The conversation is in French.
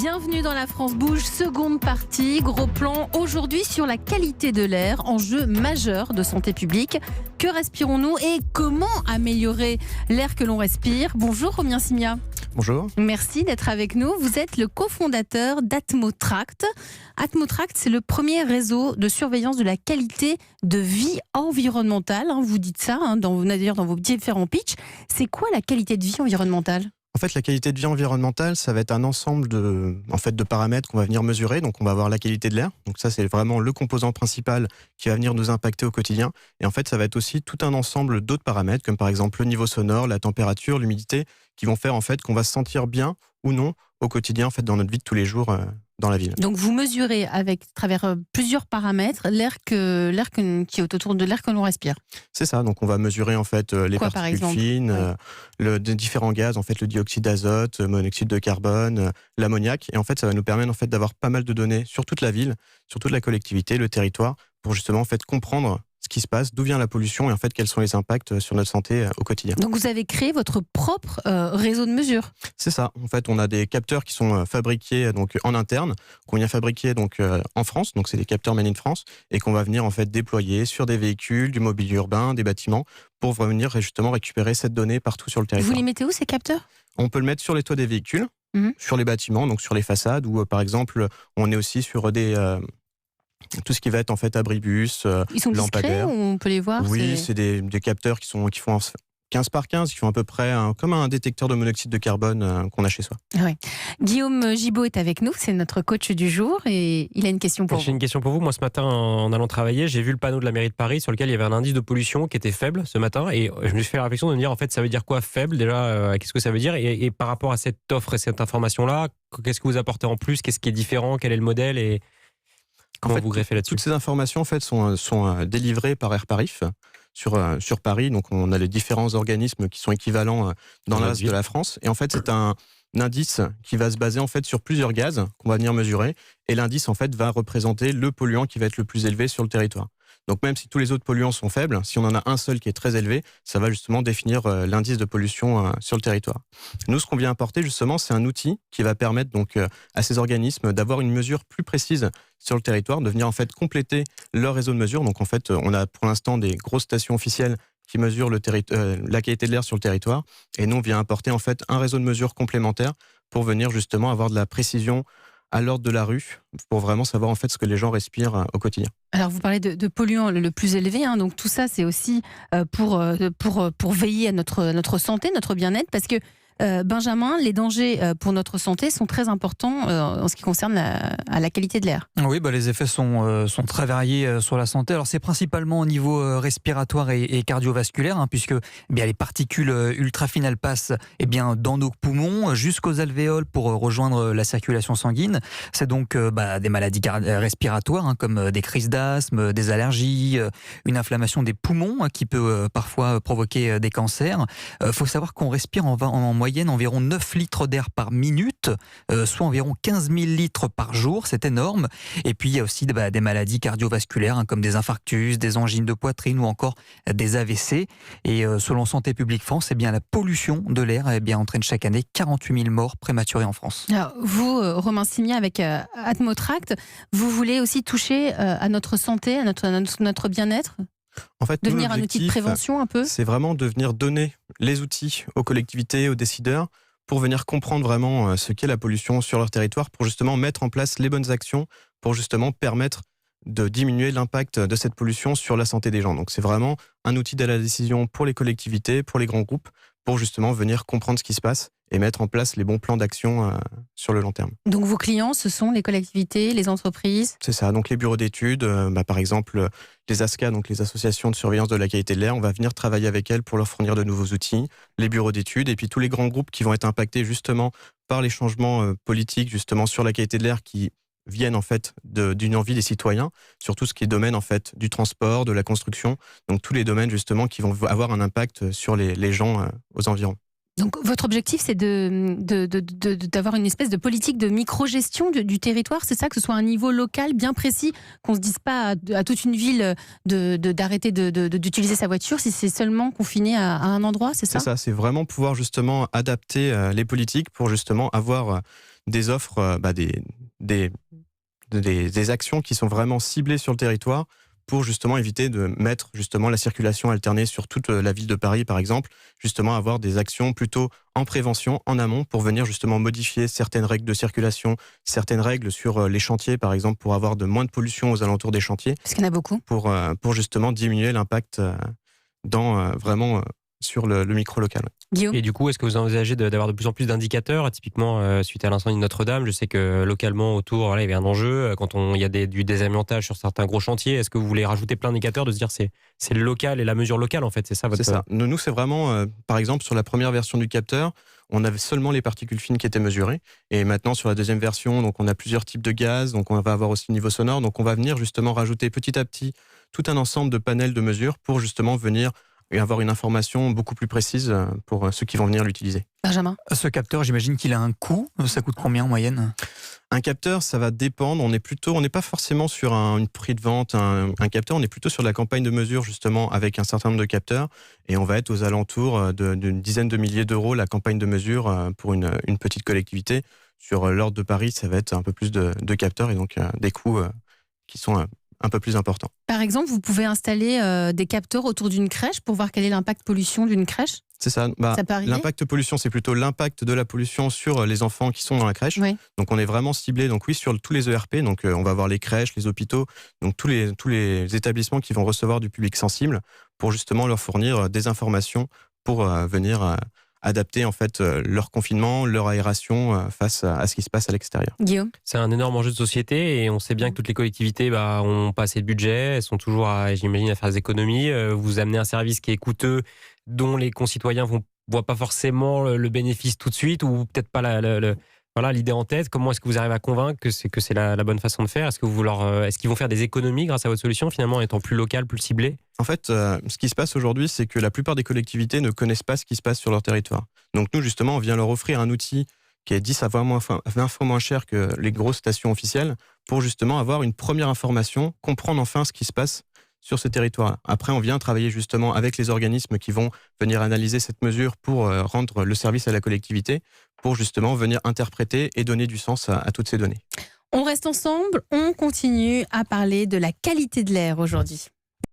Bienvenue dans La France Bouge, seconde partie, gros plan aujourd'hui sur la qualité de l'air, enjeu majeur de santé publique. Que respirons-nous et comment améliorer l'air que l'on respire? Bonjour Romain Simia. Bonjour. Merci d'être avec nous. Vous êtes le cofondateur d'Atmotract. Atmotract, c'est le premier réseau de surveillance de la qualité de vie environnementale. Vous dites ça, d'ailleurs dans vos différents pitchs. C'est quoi la qualité de vie environnementale ? En fait, la qualité de vie environnementale, ça va être un ensemble de paramètres qu'on va venir mesurer. Donc, on va avoir la qualité de l'air. Donc, ça, c'est vraiment le composant principal qui va venir nous impacter au quotidien. Et en fait, ça va être aussi tout un ensemble d'autres paramètres, comme par exemple le niveau sonore, la température, l'humidité, qui vont faire en fait qu'on va se sentir bien ou non au quotidien, en fait, dans notre vie de tous les jours dans la ville. Donc, vous mesurez à travers plusieurs paramètres l'air qui est autour de l'air que l'on respire. C'est ça. Donc, on va mesurer en fait les particules fines, les différents gaz, en fait, le dioxyde d'azote, le monoxyde de carbone, l'ammoniac. Et en fait, ça va nous permettre en fait d'avoir pas mal de données sur toute la ville, sur toute la collectivité, le territoire, pour justement en fait comprendre ce qui se passe, d'où vient la pollution et en fait quels sont les impacts sur notre santé au quotidien. Donc vous avez créé votre propre réseau de mesure. C'est ça. En fait, on a des capteurs qui sont fabriqués donc en interne, qu'on vient fabriquer donc en France. Donc c'est des capteurs made in France et qu'on va venir en fait déployer sur des véhicules, du mobilier urbain, des bâtiments, pour venir justement récupérer cette donnée partout sur le territoire. Vous les mettez où ces capteurs ? On peut le mettre sur les toits des véhicules, sur les bâtiments, donc sur les façades, ou par exemple, on est aussi sur tout ce qui va être en fait abribus, ils sont discrets ou on peut les voir? Oui, c'est des capteurs qui font 15 par 15, qui font à peu près comme un détecteur de monoxyde de carbone qu'on a chez soi. Ouais. Guillaume Gibaud est avec nous, c'est notre coach du jour et il a une question pour vous. J'ai une question pour vous. Moi, ce matin, en allant travailler, j'ai vu le panneau de la mairie de Paris sur lequel il y avait un indice de pollution qui était faible ce matin et je me suis fait la réflexion de me dire en fait ça veut dire quoi faible déjà, qu'est-ce que ça veut dire et par rapport à cette offre et cette information-là, qu'est-ce que vous apportez en plus, qu'est-ce qui est différent, quel est le modèle et comment vous greffez là-dessus? Toutes ces informations en fait sont délivrées par Airparif sur Paris. Donc on a les différents organismes qui sont équivalents dans l'Est de la France. Et en fait c'est un indice qui va se baser en fait sur plusieurs gaz qu'on va venir mesurer. Et l'indice en fait va représenter le polluant qui va être le plus élevé sur le territoire. Donc même si tous les autres polluants sont faibles, si on en a un seul qui est très élevé, ça va justement définir l'indice de pollution sur le territoire. Nous, ce qu'on vient apporter justement, c'est un outil qui va permettre donc à ces organismes d'avoir une mesure plus précise sur le territoire, de venir en fait compléter leur réseau de mesure. Donc en fait, on a pour l'instant des grosses stations officielles qui mesurent la qualité de l'air sur le territoire, et nous on vient apporter en fait un réseau de mesures complémentaires pour venir justement avoir de la précision à l'ordre de la rue, pour vraiment savoir en fait ce que les gens respirent au quotidien. Alors vous parlez de polluants le plus élevé, donc tout ça c'est aussi pour veiller à notre santé, notre bien-être, parce que Benjamin, les dangers pour notre santé sont très importants en ce qui concerne la qualité de l'air. Oui, les effets sont très variés sur la santé. Alors c'est principalement au niveau respiratoire et cardiovasculaire, puisque les particules ultra-fines elles passent dans nos poumons jusqu'aux alvéoles pour rejoindre la circulation sanguine. C'est donc des maladies respiratoires comme des crises d'asthme, des allergies, une inflammation des poumons qui peut parfois provoquer des cancers. Faut savoir qu'on respire en moyenne environ 9 litres d'air par minute, soit environ 15 000 litres par jour, c'est énorme. Et puis il y a aussi des maladies cardiovasculaires comme des infarctus, des angines de poitrine ou encore des AVC. Et selon Santé publique France, la pollution de l'air entraîne chaque année 48 000 morts prématurées en France. Alors, vous, Romain Simia, avec Atmotract, vous voulez aussi toucher à notre santé, à notre bien-être ? En fait, devenir un outil de prévention un peu ? C'est vraiment de venir donner les outils aux collectivités, aux décideurs, pour venir comprendre vraiment ce qu'est la pollution sur leur territoire, pour justement mettre en place les bonnes actions, pour justement permettre de diminuer l'impact de cette pollution sur la santé des gens. Donc c'est vraiment un outil de la décision pour les collectivités, pour les grands groupes, pour justement venir comprendre ce qui se passe et mettre en place les bons plans d'action sur le long terme. Donc vos clients, ce sont les collectivités, les entreprises ? C'est ça, donc les bureaux d'études, par exemple les ASCA, donc les associations de surveillance de la qualité de l'air, on va venir travailler avec elles pour leur fournir de nouveaux outils, les bureaux d'études et puis tous les grands groupes qui vont être impactés justement par les changements politiques justement sur la qualité de l'air qui viennent en fait d'une envie des citoyens sur tout ce qui est domaine en fait du transport, de la construction, donc tous les domaines justement qui vont avoir un impact sur les gens aux environs. Donc votre objectif, c'est d'avoir une espèce de politique de micro-gestion du territoire, c'est ça, que ce soit un niveau local bien précis, qu'on ne se dise pas à toute une ville d'arrêter d'utiliser sa voiture si c'est seulement confiné à un endroit, c'est ça ? C'est ça, c'est vraiment pouvoir justement adapter les politiques pour justement avoir des offres, des actions qui sont vraiment ciblées sur le territoire pour justement éviter de mettre justement la circulation alternée sur toute la ville de Paris, par exemple, justement avoir des actions plutôt en prévention, en amont, pour venir justement modifier certaines règles de circulation, certaines règles sur les chantiers, par exemple, pour avoir de moins de pollution aux alentours des chantiers. Parce qu'il y en a beaucoup. Pour justement diminuer l'impact vraiment sur le micro-local. Guillaume. Et du coup, est-ce que vous envisagez d'avoir de plus en plus d'indicateurs? Typiquement, suite à l'incendie de Notre-Dame, je sais que localement, autour, voilà, il y avait un enjeu. Quand il y a du désamiantage sur certains gros chantiers, est-ce que vous voulez rajouter plein d'indicateurs, de se dire c'est le local et la mesure locale, en fait? C'est ça votre... C'est ça. Nous, c'est vraiment, par exemple, sur la première version du capteur, on avait seulement les particules fines qui étaient mesurées. Et maintenant, sur la deuxième version, donc on a plusieurs types de gaz, donc on va avoir aussi le niveau sonore. Donc on va venir justement rajouter petit à petit tout un ensemble de panels de mesures pour justement venir et avoir une information beaucoup plus précise pour ceux qui vont venir l'utiliser. Benjamin. Ce capteur, j'imagine qu'il a un coût. Ça coûte combien en moyenne? Un capteur, ça va dépendre. On n'est pas forcément sur un prix de vente, un capteur. On est plutôt sur la campagne de mesure, justement, avec un certain nombre de capteurs. Et on va être aux alentours d'une dizaine de milliers d'euros, la campagne de mesure pour une petite collectivité. Sur l'ordre de Paris, ça va être un peu plus de capteurs et donc des coûts qui sont un peu plus importants. Par exemple, vous pouvez installer des capteurs autour d'une crèche pour voir quel est l'impact pollution d'une crèche? C'est ça. L'impact pollution, c'est plutôt l'impact de la pollution sur les enfants qui sont dans la crèche. Oui. Donc on est vraiment ciblé, donc oui, sur tous les ERP. Donc on va voir les crèches, les hôpitaux, donc tous les établissements qui vont recevoir du public sensible pour justement leur fournir des informations pour venir adapter en fait leur confinement, leur aération face à ce qui se passe à l'extérieur. Guillaume. C'est un énorme enjeu de société et on sait bien que toutes les collectivités ont pas assez de budget, elles sont toujours, j'imagine, à faire des économies. Vous amenez un service qui est coûteux, dont les concitoyens voient pas forcément le bénéfice tout de suite ou peut-être pas l'idée en tête. Comment est-ce que vous arrivez à convaincre que c'est la bonne façon de faire? Est-ce qu'ils vont faire des économies grâce à votre solution, finalement, en étant plus local, plus ciblé? En fait, ce qui se passe aujourd'hui, c'est que la plupart des collectivités ne connaissent pas ce qui se passe sur leur territoire. Donc nous, justement, on vient leur offrir un outil qui est 10 à 20 fois moins cher que les grosses stations officielles pour justement avoir une première information, comprendre enfin ce qui se passe sur ce territoire. Après, on vient travailler justement avec les organismes qui vont venir analyser cette mesure pour rendre le service à la collectivité, pour justement venir interpréter et donner du sens à toutes ces données. On reste ensemble, on continue à parler de la qualité de l'air aujourd'hui.